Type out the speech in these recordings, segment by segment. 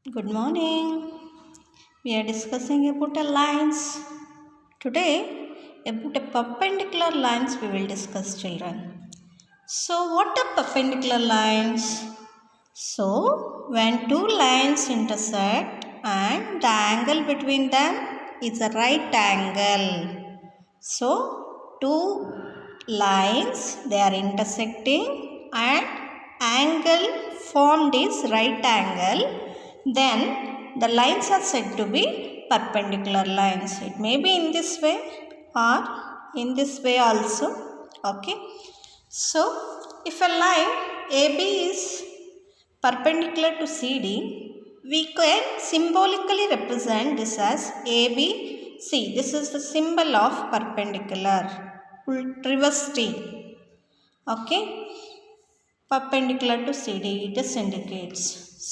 Good morning. We are discussing about a lines. Today, about a perpendicular lines we will discuss, children. So, what are perpendicular lines? So, when two lines intersect and the angle between them is a right angle. So, two lines they are intersecting and angle formed is right angle, then the lines are said to be perpendicular lines. It may be in this way or in this way also. Okay. So, if a line AB is perpendicular to CD, we can symbolically represent this as AB. See, this is the symbol of perpendicular. Reverse T. Okay. Perpendicular to CD, this indicates.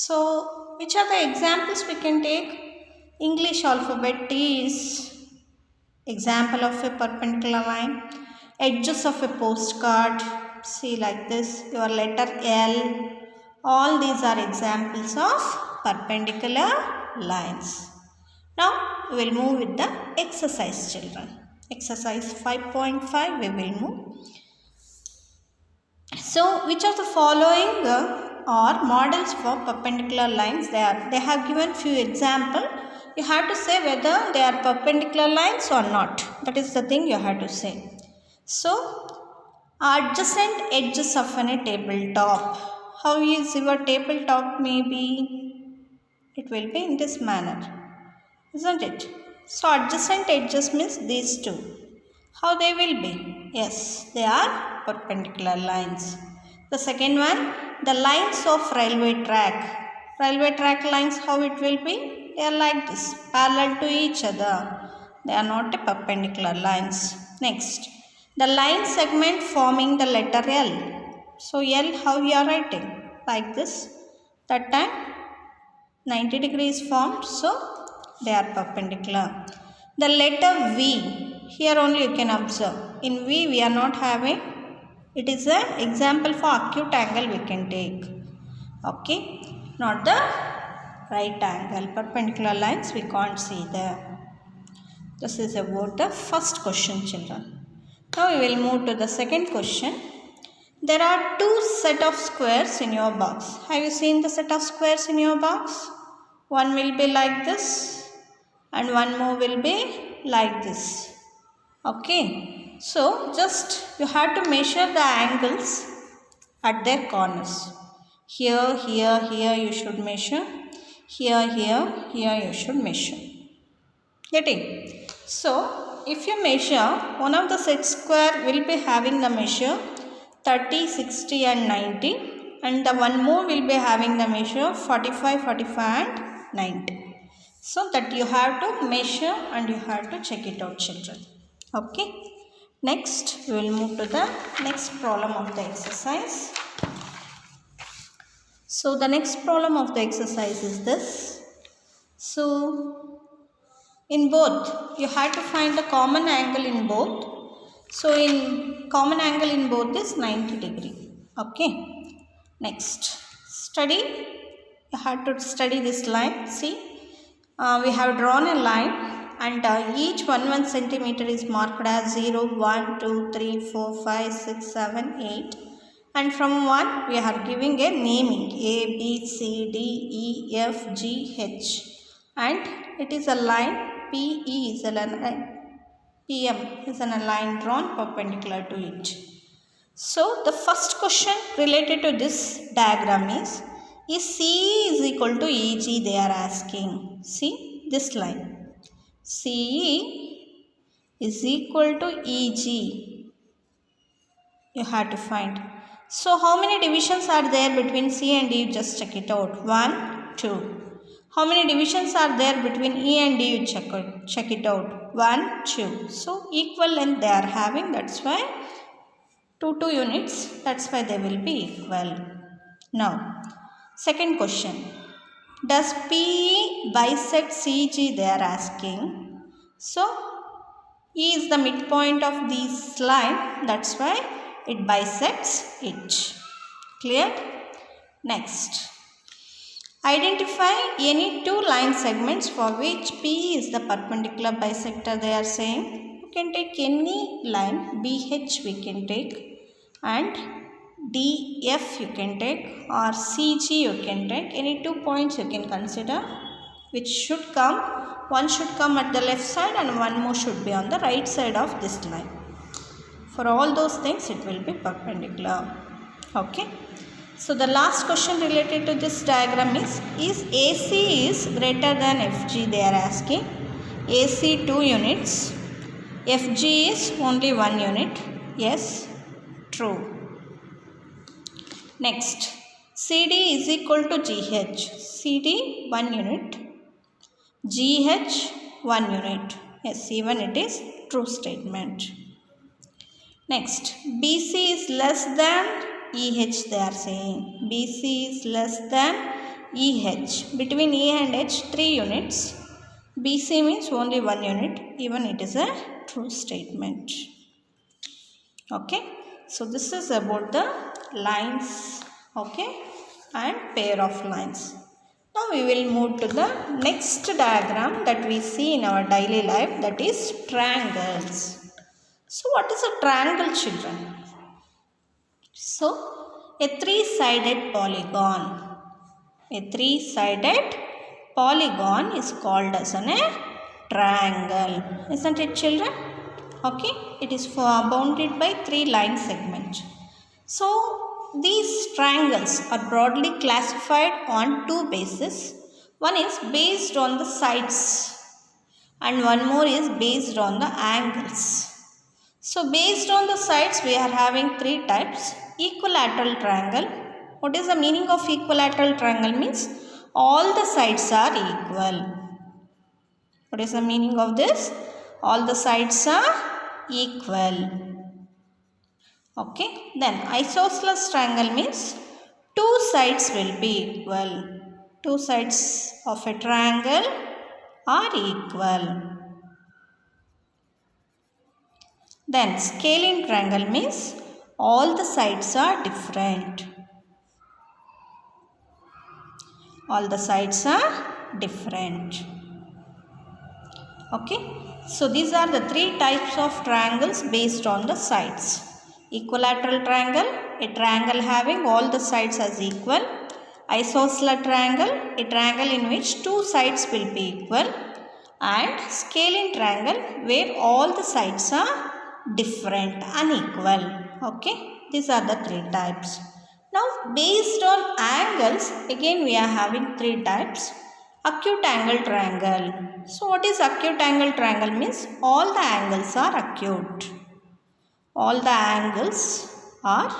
So, which are the examples we can take? English alphabet T is example of a perpendicular line. Edges of a postcard, see like this, your letter L. All these are examples of perpendicular lines. Now, we will move with the exercise, children. Exercise 5.5 we will move. So, which of the following are models for perpendicular lines? They have given few example. You have to say whether they are perpendicular lines or not. That is the thing you have to say. So, adjacent edges of a tabletop. How is your tabletop may be? It will be in this manner, isn't it? So, adjacent edges means these two. How they will be? Yes, they are perpendicular lines. The second one, the lines of railway track. Railway track lines, how it will be? They are like this, parallel to each other. They are not a perpendicular lines. Next, the line segment forming the letter L. So, L, how you are writing? Like this. That time, 90 degrees formed, so they are perpendicular. The letter V, here only you can observe. In V we are not having, it is an example for acute angle we can take. Okay, not the right angle. Perpendicular lines we can't see there. This is about the first question, children. Now we will move to the second question. There are two set of squares in your box. Have you seen the set of squares in your box? One will be like this and one more will be like this. Okay. So, just you have to measure the angles at their corners. Here, here, here you should measure. Here, here, here you should measure. Getting? So, if you measure, one of the set square will be having the measure 30, 60 and 90, and the one more will be having the measure 45, 45 and 90. So, that you have to measure and you have to check it out, children. Okay. Next, we will move to the next problem of the exercise. So, the next problem of the exercise is this. So, in both, you have to find the common angle in both. So, in common angle in both is 90 degree. Okay. Next, study. You have to study this line. See, we have drawn a line and each 1 centimeter is marked as 0, 1, 2, 3, 4, 5, 6, 7, 8. And from 1 we are giving a naming A, B, C, D, E, F, G, H. And it is a line PE is a line. PM is an line drawn perpendicular to it. So, the first question related to this diagram is CE is equal to EG they are asking. See this line. CE is equal to EG. You have to find. So, how many divisions are there between C and D? You just check it out. 1, 2. How many divisions are there between E and D? You check it out. 1, 2. So, equal length they are having. That's why 2 units. That's why they will be equal. Now, second question. Does PE bisect CG? They are asking. So, E is the midpoint of this line. That's why it bisects it. Clear? Next. Identify any two line segments for which P is the perpendicular bisector they are saying. You can take any line, BH we can take, and DF you can take, or CG you can take. Any 2 points you can consider which should come. One should come at the left side and one more should be on the right side of this line. For all those things it will be perpendicular. Okay. So the last question related to this diagram is AC is greater than FG they are asking. AC 2 units, FG is only 1 unit. Yes, true. Next, CD is equal to GH. CD 1 unit, GH 1 unit. Yes, even it is true statement. Next, BC is less than EH they are saying. BC is less than EH. Between E and H 3 units. BC means only 1 unit. Even it is a true statement. Okay. So this is about the lines. Okay. And pair of lines. Now we will move to the next diagram that we see in our daily life, that is triangles. So what is a triangle, children? So, a three-sided polygon. A three-sided polygon is called as a triangle. Isn't it, children? Okay. It is bounded by 3 line segments. So, these triangles are broadly classified on 2 bases. One is based on the sides and one more is based on the angles. So, based on the sides we are having 3 types. Equilateral triangle. What is the meaning of equilateral triangle? Means all the sides are equal. What is the meaning of this? All the sides are equal. Okay. Then isosceles triangle means 2 sides will be equal. 2 sides of a triangle are equal. Then scalene triangle means all the sides are different. All the sides are different. Okay. So these are the 3 types of triangles based on the sides. Equilateral triangle, a triangle having all the sides as equal. Isosceles triangle, a triangle in which 2 sides will be equal. And scalene triangle where all the sides are different, unequal. Okay, these are the 3 types. Now, based on angles, again we are having 3 types. Acute angle triangle. So, what is acute angle triangle? Means all the angles are acute. All the angles are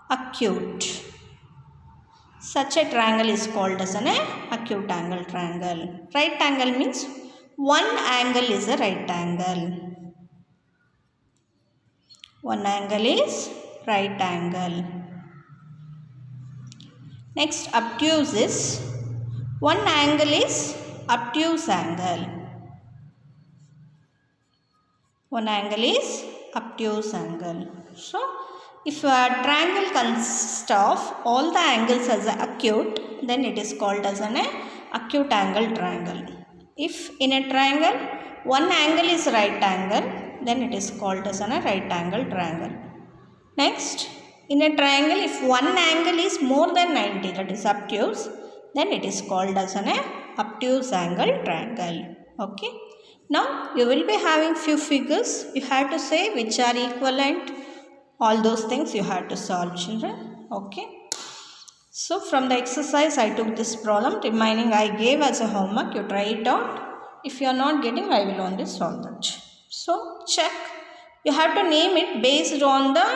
acute. Such a triangle is called as an acute angle triangle. Right angle means one angle is a right angle. One angle is right angle. Next, obtuse is one angle is obtuse angle. One angle is obtuse angle. So, if a triangle consists of all the angles as acute, then it is called as an acute angle triangle. If in a triangle one angle is right angle, then it is called as a right angle triangle. Next, in a triangle if one angle is more than 90, that is obtuse, then it is called as an obtuse angle triangle. Okay. Now you will be having few figures. You have to say which are equivalent. All those things you have to solve, children. Okay. So from the exercise I took this problem. Remaining I gave as a homework. You try it out. If you are not getting, I will only solve that. So check. You have to name it based on the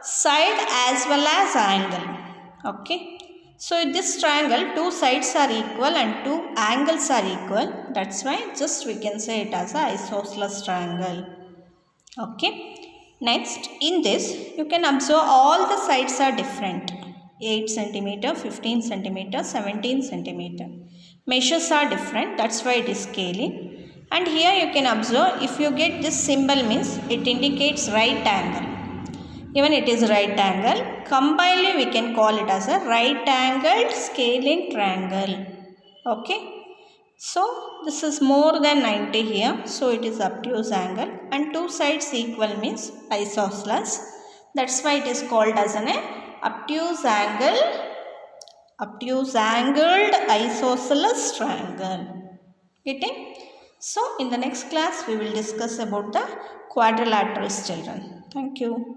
side as well as angle. Okay. So in this triangle 2 sides are equal and 2 angles are equal. That's why just we can say it as an isosceles triangle. Okay. Next, in this you can observe all the sides are different. 8 cm, 15 cm, 17 cm. Measures are different. That's why it is scaling. And here you can observe, if you get this symbol means it indicates right angle. Even it is right angle. Combinedly we can call it as a right angled scalene triangle. Okay. So this is more than 90 here. So it is obtuse angle, and two sides equal means isosceles. That's why it is called as an obtuse angled isosceles triangle. Getting? So in the next class we will discuss about the quadrilaterals, children. Thank you.